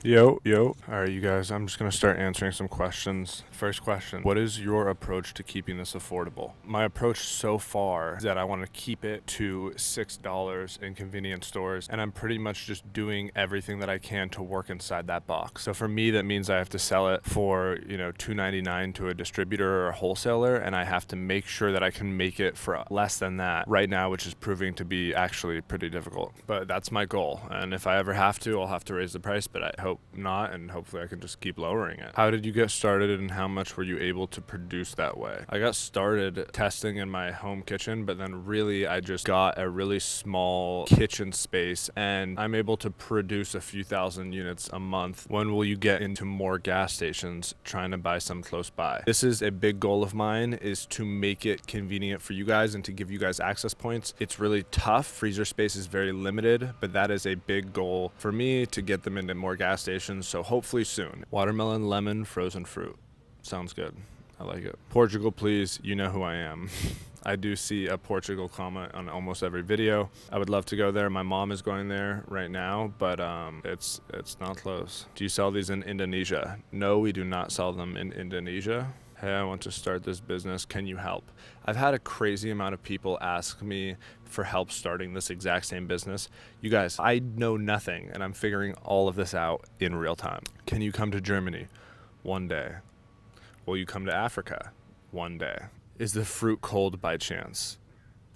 Yo. All right, you guys, I'm just going to start answering some questions. First question: what is your approach to keeping this affordable? My approach so far is that I want to keep it to $6 in convenience stores, and I'm pretty much just doing everything that I can to work inside that box. So for me, that means I have to sell it for, $2.99 to a distributor or a wholesaler, and I have to make sure that I can make it for less than that right now, which is proving to be actually pretty difficult. But that's my goal, and if I ever have to, I'll have to raise the price, but I hope not, and hopefully I can just keep lowering it. How did you get started, and how much were you able to produce that way? I got started testing in my home kitchen, but then really I just got a really small kitchen space, and I'm able to produce a few thousand units a month. When will you get into more gas stations trying to buy some close by? This is a big goal of mine, is to make it convenient for you guys and to give you guys access points. It's really tough. Freezer space is very limited, but that is a big goal for me, to get them into more gas stations. So hopefully soon. Watermelon, lemon, frozen fruit. Sounds good. I like it. Portugal, please. You know who I am. I do see a Portugal comment on almost every video. I would love to go there. My mom is going there right now, but it's not close. Do you sell these in Indonesia? No, we do not sell them in Indonesia. Hey, I want to start this business. Can you help? I've had a crazy amount of people ask me for help starting this exact same business. You guys, I know nothing, and I'm figuring all of this out in real time. Can you come to Germany? One day. Will you come to Africa? One day. Is the fruit cold by chance?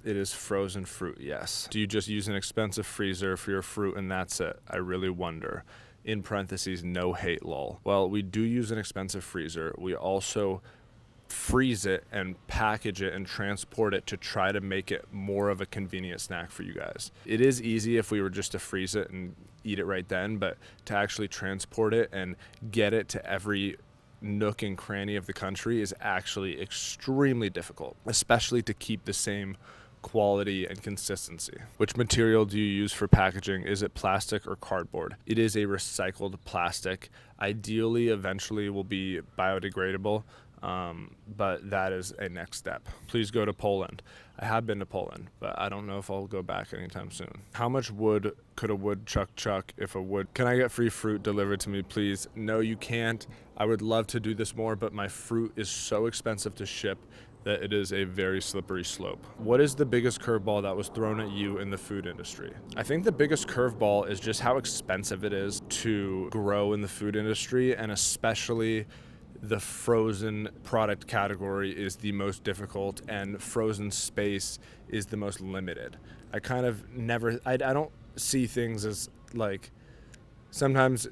It is frozen fruit, yes. Do you just use an expensive freezer for your fruit and that's it? I really wonder. In parentheses, no hate, lol. Well, we do use an expensive freezer. We also freeze it and package it and transport it to try to make it more of a convenient snack for you guys. It is easy if we were just to freeze it and eat it right then, but to actually transport it and get it to every nook and cranny of the country is actually extremely difficult, especially to keep the same quality and consistency. Which material do you use for packaging? Is it plastic or cardboard? It is a recycled plastic. Ideally, eventually will be biodegradable, but that is a next step. Please go to Poland. I have been to Poland, but I don't know if I'll go back anytime soon. How much wood could a woodchuck chuck if a wood... Can I get free fruit delivered to me, please? No, you can't. I would love to do this more, but my fruit is so expensive to ship that it is a very slippery slope. What is the biggest curveball that was thrown at you in the food industry? I think the biggest curveball is just how expensive it is to grow in the food industry, and especially the frozen product category is the most difficult, and frozen space is the most limited. I kind of never, I don't see things as like, sometimes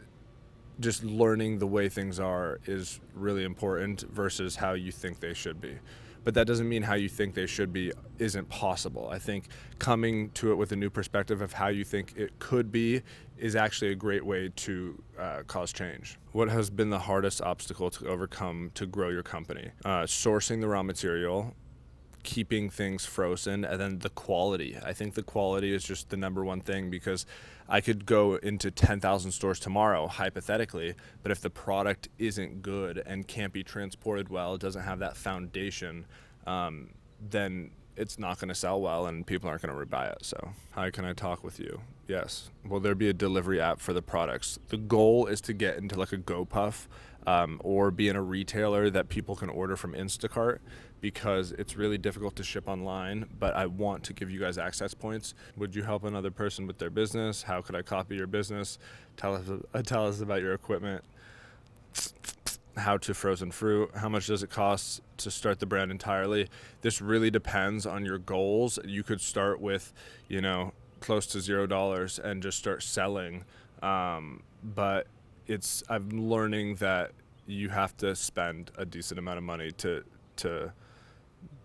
just learning the way things are is really important versus how you think they should be. But that doesn't mean how you think they should be isn't possible. I think coming to it with a new perspective of how you think it could be is actually a great way to cause change. What has been the hardest obstacle to overcome to grow your company? Sourcing the raw material, keeping things frozen, and then the quality. I think the quality is just the number one thing, because I could go into 10,000 stores tomorrow, hypothetically, but if the product isn't good and can't be transported well, it doesn't have that foundation, then it's not going to sell well and people aren't going to rebuy it. So, hi, can I talk with you? Yes. Will there be a delivery app for the products? The goal is to get into like a GoPuff, or be in a retailer that people can order from Instacart, because it's really difficult to ship online, but I want to give you guys access points. Would you help another person with their business? How could I copy your business? Tell us about your equipment. How to frozen fruit. How much does it cost to start the brand entirely? This really depends on your goals. You could start with, close to $0 and just start selling. But I'm learning that you have to spend a decent amount of money to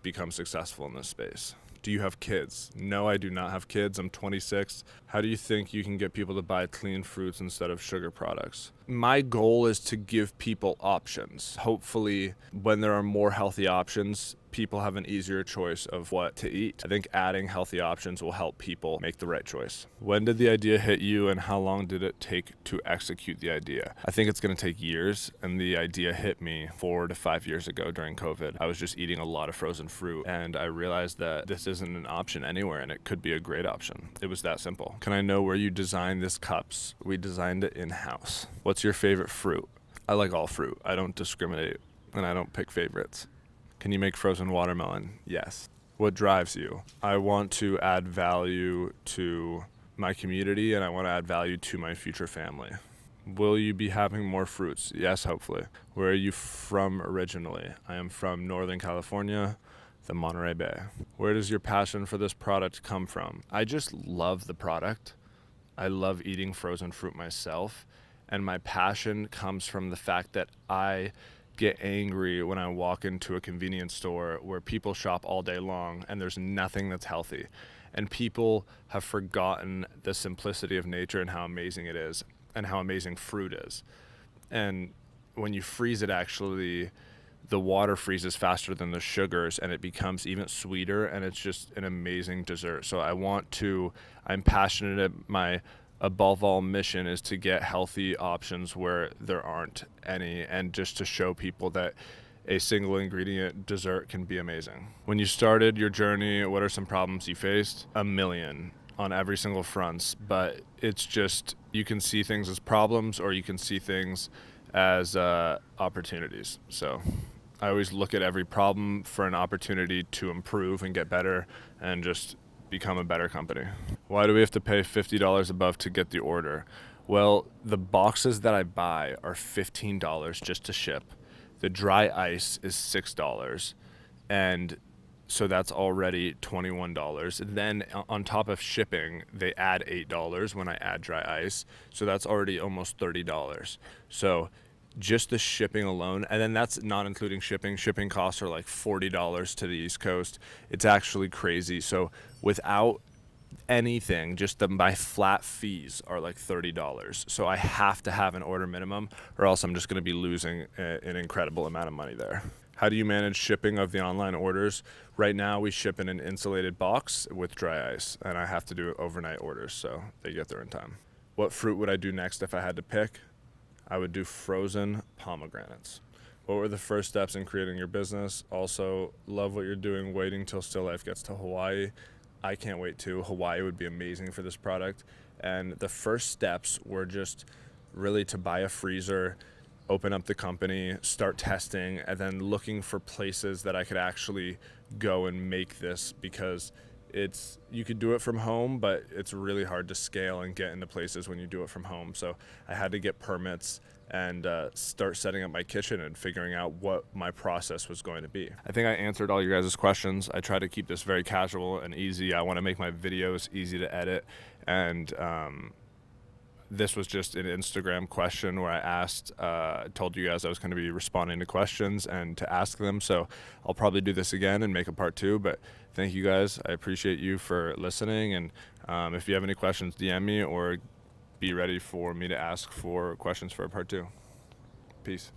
become successful in this space. Do you have kids? No, I do not have kids. I'm 26. How do you think you can get people to buy clean fruits instead of sugar products? My goal is to give people options. Hopefully, when there are more healthy options, people have an easier choice of what to eat. I think adding healthy options will help people make the right choice. When did the idea hit you, and how long did it take to execute the idea? I think it's going to take years, and the idea hit me 4 to 5 years ago during COVID. I was just eating a lot of frozen fruit, and I realized that this isn't an option anywhere, and it could be a great option. It was that simple. Can I know where you designed this cups? We designed it in-house. What's your favorite fruit? I like all fruit. I don't discriminate, and I don't pick favorites. Can you make frozen watermelon? Yes. What drives you? I want to add value to my community, and I want to add value to my future family. Will you be having more fruits? Yes, hopefully. Where are you from originally? I am from Northern California, the Monterey Bay. Where does your passion for this product come from? I just love the product. I love eating frozen fruit myself, and my passion comes from the fact that I get angry when I walk into a convenience store where people shop all day long and there's nothing that's healthy. And people have forgotten the simplicity of nature and how amazing it is and how amazing fruit is. And when you freeze it, actually, the water freezes faster than the sugars and it becomes even sweeter, and it's just an amazing dessert. So I'm passionate. My above all mission is to get healthy options where there aren't any, and just to show people that a single ingredient dessert can be amazing. When you started your journey, what are some problems you faced? A million on every single fronts, but it's just, you can see things as problems or you can see things as opportunities. So I always look at every problem for an opportunity to improve and get better and just become a better company. Why do we have to pay $50 above to get the order? Well, the boxes that I buy are $15 just to ship. The dry ice is $6, and so that's already $21. Then on top of shipping, they add $8 when I add dry ice, so that's already almost $30. So just the shipping alone, and then that's not including shipping. Shipping costs are like $40 to the East Coast. It's actually crazy. So without anything, just my flat fees are like $30. So I have to have an order minimum, or else I'm just going to be losing an incredible amount of money there. How do you manage shipping of the online orders? Right now we ship in an insulated box with dry ice, and I have to do overnight orders, so they get there in time. What fruit would I do next if I had to pick? I would do frozen pomegranates. What were the first steps in creating your business? Also, love what you're doing, waiting till Still Life gets to Hawaii. I can't wait to. Hawaii would be amazing for this product. And the first steps were just really to buy a freezer, open up the company, start testing, and then looking for places that I could actually go and make this, because you could do it from home, but it's really hard to scale and get into places when you do it from home. So I had to get permits and start setting up my kitchen and figuring out what my process was going to be. I think I answered all your guys' questions. I try to keep this very casual and easy. I want to make my videos easy to edit, and this was just an Instagram question where I asked, told you guys I was going to be responding to questions and to ask them. So I'll probably do this again and make a part 2, but thank you guys. I appreciate you for listening. And if you have any questions, DM me or be ready for me to ask for questions for a part 2. Peace.